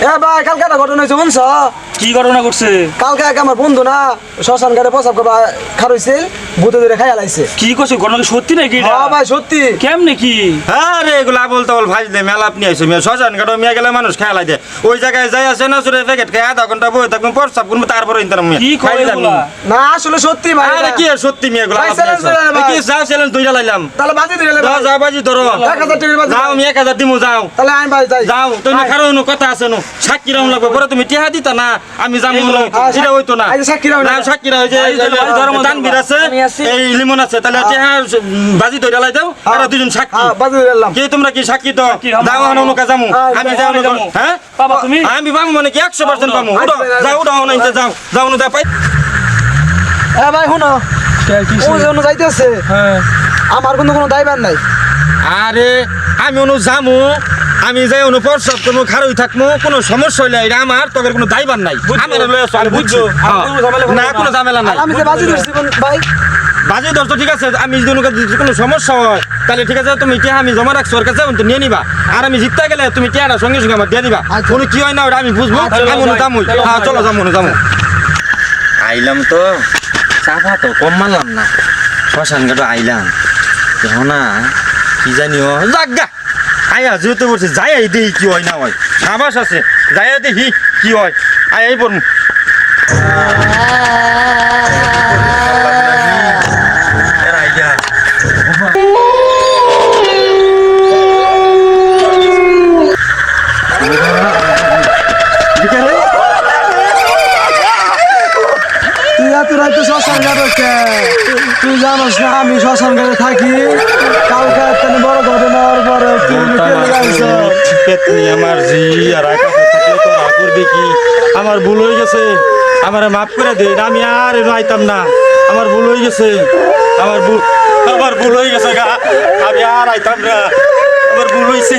এ ভাই কালকে একটা ঘটনা হয়েছে শুনছ? কি ঘটনা ঘটছে? কালকে এক আমার বন্ধু না শ্মশান ঘাটে প্রসাব করবা খারইছিল, ভূতে ধরে খাইয়া লাইছে। কি করছে? ঘটনা কি সত্যি নাকি এটা? হ্যাঁ ভাই সত্যি। কেমনে কি? আরে এগুলা বলতে বল ভাই দে মেলা আপনি আইছো মেয়ে শ্মশান ঘাটে মিয়া গেলে মানুষ খেলাই দে ওই জায়গায় যাই আছে না সুরে প্যাকেট খেয়ে আধা ঘন্টা বই থাকবেন প্রসাব করবো তারপরে ইন্টার মিয়া কি কয় এগুলা? না আসলে সত্যি ভাই। আরে কি আর সত্যি মেয়ে এগুলা ভাই, আপনি challenge আইছো। দিলেন ভাই। কি যাও চ্যালেঞ্জ দুইটা লাইলাম তাহলে বাজি দিলে যাও যাও বাজি ধরো 1000 টাকা বাজি। যাও আমি 1000 দিমু যাও তাহলে আমি ভাই যাই। যাও তুমি খারো নো কথা আছে নো সাক্ষী রাউন লাগবে পরে তুমি টিহা দিতা না আমি যামু নো এটা হইতো না আচ্ছা, সাক্ষী রাউন। যাও সাক্ষী রাও যে তানভীর আছে এই লিমন আছে তাহলে টিহা বাজি ধরে লাই দাও আর দুজন সাক্ষী হ্যাঁ বাজি দিলাম। কি তোমরা কি সাক্ষী তো সাক্ষী, আমরা যাও হানো কা যামু আমি যাও না যামু। হ্যাঁ বাবা তুমি আমি পাবো মানে কি 100% পাবো উঠো যাও উঠো না যাও যাও না পাই এ ভাই শুনো, ও যেন যাইতেছে হ্যাঁ আমার কিন্তু কোনো দায়ভার নাই। আরে আমি অনু যামু আমি যাই অনু প্রসাব করবো খারই থাকবো কোনো সমস্যা হইলে এটা আমার তোদের কোনো দায়ভার নাই আমার লয়ে আসো আমি বুঝছো না কোনো ঝামেলা নাই আমি যে বাজি ধরছি ভাই। বাজে দশ তো ঠিক আছে আমি যদি কোনো সমস্যা হয় তাহলে ঠিক আছে তুমি টিয়া আমি জমা রাখছো ওর কাছে তো নিয়ে নিবা আর আমি জিততে গেলে তুমি টিয়াটা সঙ্গে সঙ্গে আমার দিয়ে দিবা আচ্ছা। কোনো কি হয় না ওটা আমি বুঝবো আমি অনু যামু হ্যাঁ চলো যামু অনু যামু আইলাম তো চাপা তো কম মারলাম না শ্মশান ঘাটে আইলাম কেন না কি জানিও জাগা আয়া যেহেতু বলছি যাই আই দেখি কি হয় না হয় সাবাস আছে যাই দেখি কি হয় আই এই পড়মু তুই এত রাইতে শ্মশান ঘাট হচ্ছে, তুই জানোস না আমি শ্মশান ঘাটে থাকি। কালকে একটা বড় ঘটনা হওয়ার পরে তুই কেটে গাইছ। পেতনি আমার জি আর আকাশে থাকলে তো না করবি কি আমার ভুল হয়ে গেছে আমার মাফ করে দে আমি আর এনো আইতাম না আমার ভুল হয়ে গেছে আমার ভুল হয়ে গেছে গা আমি আর আইতাম না আমার ভুল হয়েছে